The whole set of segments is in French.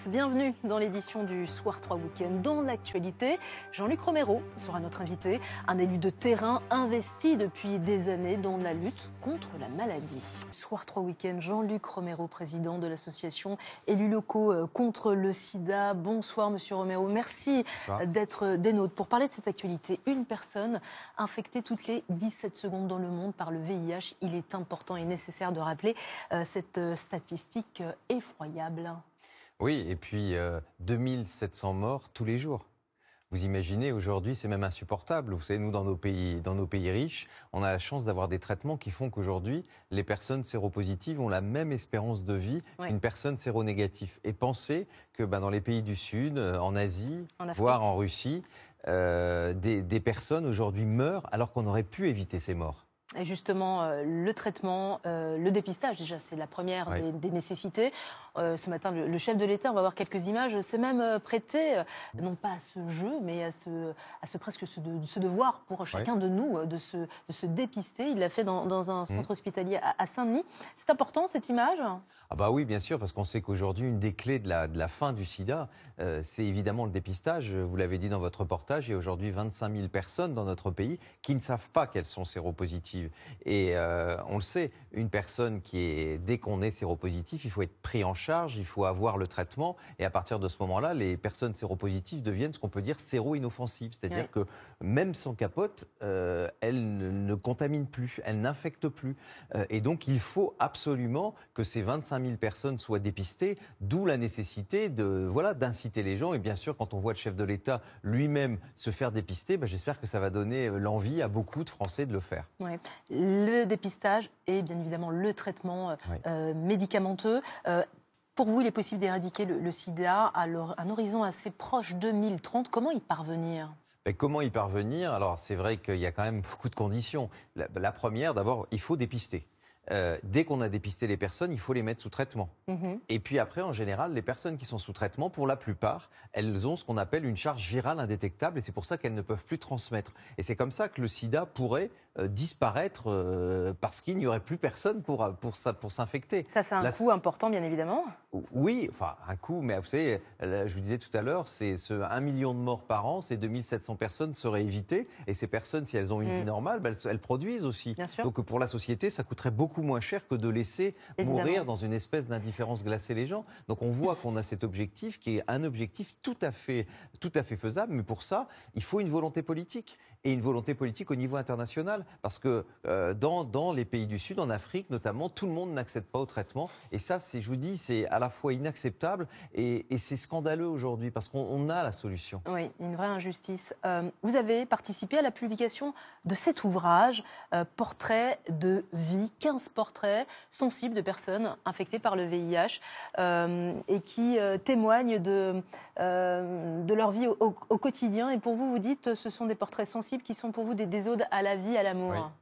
tous, bienvenue dans l'édition du Soir 3 Week-end. Dans l'actualité, Jean-Luc Romero sera notre invité, un élu de terrain investi depuis des années dans la lutte contre la maladie. Soir 3 Week-end, Jean-Luc Romero, président de l'association élus locaux contre le sida. Bonsoir Monsieur Romero, merci d'être des nôtres. Pour parler de cette actualité, une personne infectée toutes les 17 secondes dans le monde par le VIH. Il est important et nécessaire de rappeler cette statistique effroyable. Oui, et puis 2700 morts tous les jours. Vous imaginez, aujourd'hui, c'est même insupportable. Vous savez, nous, dans nos pays riches, on a la chance d'avoir des traitements qui font qu'aujourd'hui, les personnes séropositives ont la même espérance de vie qu'une personne séronégative. Et pensez que dans les pays du Sud, en Asie, voire en Russie, des personnes aujourd'hui meurent alors qu'on aurait pu éviter ces morts. Et justement, le traitement, le dépistage, déjà, c'est la première des nécessités. Ce matin, le chef de l'État, on va voir quelques images, s'est même prêté, non pas à ce jeu, mais à ce devoir pour chacun de nous de se dépister. Il l'a fait dans un centre hospitalier à Saint-Denis. C'est important, cette image ? Ah bah oui, bien sûr, parce qu'on sait qu'aujourd'hui, une des clés de la fin du sida, c'est évidemment le dépistage. Vous l'avez dit dans votre reportage, il y a aujourd'hui 25 000 personnes dans notre pays qui ne savent pas qu'elles sont séropositives. Et on le sait, une personne dès qu'on est séropositif, il faut être pris en charge, il faut avoir le traitement. Et à partir de ce moment-là, les personnes séropositives deviennent ce qu'on peut dire séro-inoffensives. C'est-à-dire que même sans capote, elles ne contaminent plus, elles n'infectent plus. Et donc, il faut absolument que ces 25 000 personnes soient dépistées, d'où la nécessité d'inciter les gens. Et bien sûr, quand on voit le chef de l'État lui-même se faire dépister, j'espère que ça va donner l'envie à beaucoup de Français de le faire. Ouais. Le dépistage et bien évidemment le traitement médicamenteux. Pour vous, il est possible d'éradiquer le sida à un horizon assez proche 2030. Comment y parvenir ? Comment y parvenir ? Alors c'est vrai qu'il y a quand même beaucoup de conditions. La première, d'abord, il faut dépister. Dès qu'on a dépisté les personnes, il faut les mettre sous traitement. Et puis après, en général, les personnes qui sont sous traitement, pour la plupart, elles ont ce qu'on appelle une charge virale indétectable et c'est pour ça qu'elles ne peuvent plus transmettre. Et c'est comme ça que le sida pourrait disparaître parce qu'il n'y aurait plus personne pour s'infecter. Ça, c'est un coût important, bien évidemment. Oui, enfin un coût, mais vous savez, je vous disais tout à l'heure, c'est 1 million de morts par an, ces 2700 personnes seraient évitées. Et ces personnes, si elles ont une vie normale, elles produisent aussi. Donc pour la société, ça coûterait beaucoup moins cher que de laisser mourir dans une espèce d'indifférence glacée les gens. Donc on voit qu'on a cet objectif qui est un objectif tout à fait faisable, mais pour ça, il faut une volonté politique. Et une volonté politique au niveau international. Parce que dans les pays du Sud, en Afrique notamment, tout le monde n'accède pas au traitement. Et ça, je vous dis, c'est à la fois inacceptable et c'est scandaleux aujourd'hui parce qu'on a la solution. Oui, une vraie injustice. Vous avez participé à la publication de cet ouvrage, Portrait de vie, 15 portraits sensibles de personnes infectées par le VIH et qui témoignent de leur vie au quotidien. Et pour vous, vous dites, ce sont des portraits sensibles qui sont pour vous des odes à la vie, à l'amour.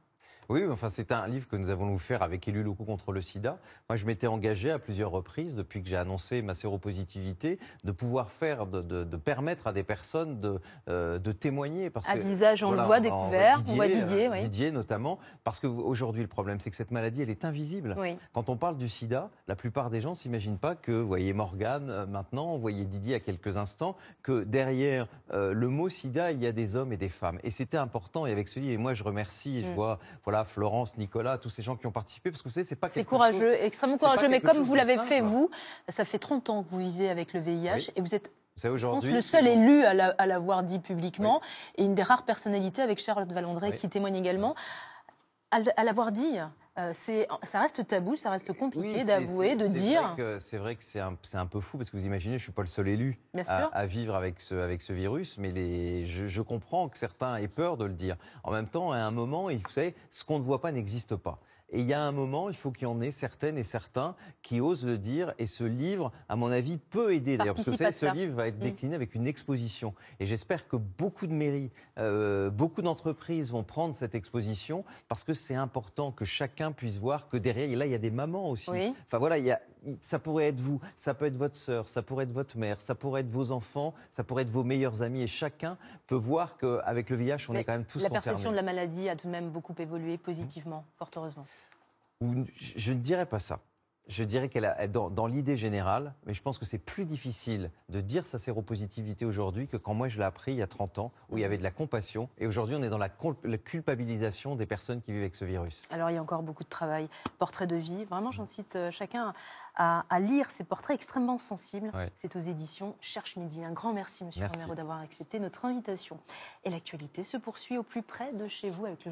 Oui, enfin, c'est un livre que nous avons offert avec Élus locaux contre le sida. Moi, je m'étais engagé à plusieurs reprises, depuis que j'ai annoncé ma séropositivité, de pouvoir de permettre à des personnes de témoigner. Parce visage, on le voit, découvert, on voit Didier. Didier, notamment, parce qu'aujourd'hui, le problème, c'est que cette maladie, elle est invisible. Quand on parle du sida, la plupart des gens ne s'imaginent pas que, vous voyez Morgane maintenant, vous voyez Didier à quelques instants, que derrière le mot sida, il y a des hommes et des femmes. Et c'était important, et avec ce livre, et moi, je remercie, je vois, Florence, Nicolas, tous ces gens qui ont participé, parce que vous savez, c'est pas quelque chose... C'est courageux, extrêmement courageux, mais comme vous l'avez fait, vous, ça fait 30 ans que vous vivez avec le VIH, et vous êtes, je pense, le seul élu à l'avoir dit publiquement, et une des rares personnalités, avec Charlotte Valandré, qui témoigne également, à l'avoir dit. Ça reste tabou, ça reste compliqué d'avouer, de dire. C'est vrai que c'est un peu fou, parce que vous imaginez, je ne suis pas le seul élu à vivre avec ce virus, mais je comprends que certains aient peur de le dire. En même temps, à un moment, vous savez, ce qu'on ne voit pas n'existe pas. Et il y a un moment, il faut qu'il y en ait certaines et certains qui osent le dire. Et ce livre, à mon avis, peut aider. D'ailleurs, parce que vous savez, ce livre va être décliné avec une exposition. Et j'espère que beaucoup de mairies, beaucoup d'entreprises vont prendre cette exposition parce que c'est important que chacun puisse voir que derrière, là, il y a des mamans aussi. Enfin voilà, ça pourrait être vous, ça peut être votre sœur, ça pourrait être votre mère, ça pourrait être vos enfants, ça pourrait être vos meilleurs amis. Et chacun peut voir qu'avec le VIH, on est quand même tous concernés. La perception de la maladie a tout de même beaucoup évolué positivement, fort heureusement. Je ne dirais pas ça. Je dirais dans l'idée générale, mais je pense que c'est plus difficile de dire sa séropositivité aujourd'hui que quand moi je l'ai appris il y a 30 ans, où il y avait de la compassion. Et aujourd'hui, on est dans la culpabilisation des personnes qui vivent avec ce virus. Alors, il y a encore beaucoup de travail. Portrait de vie. Vraiment, j'incite chacun à lire ces portraits extrêmement sensibles. Ouais. C'est aux éditions Cherche Midi. Un grand merci, Monsieur Romero, d'avoir accepté notre invitation. Et l'actualité se poursuit au plus près de chez vous avec le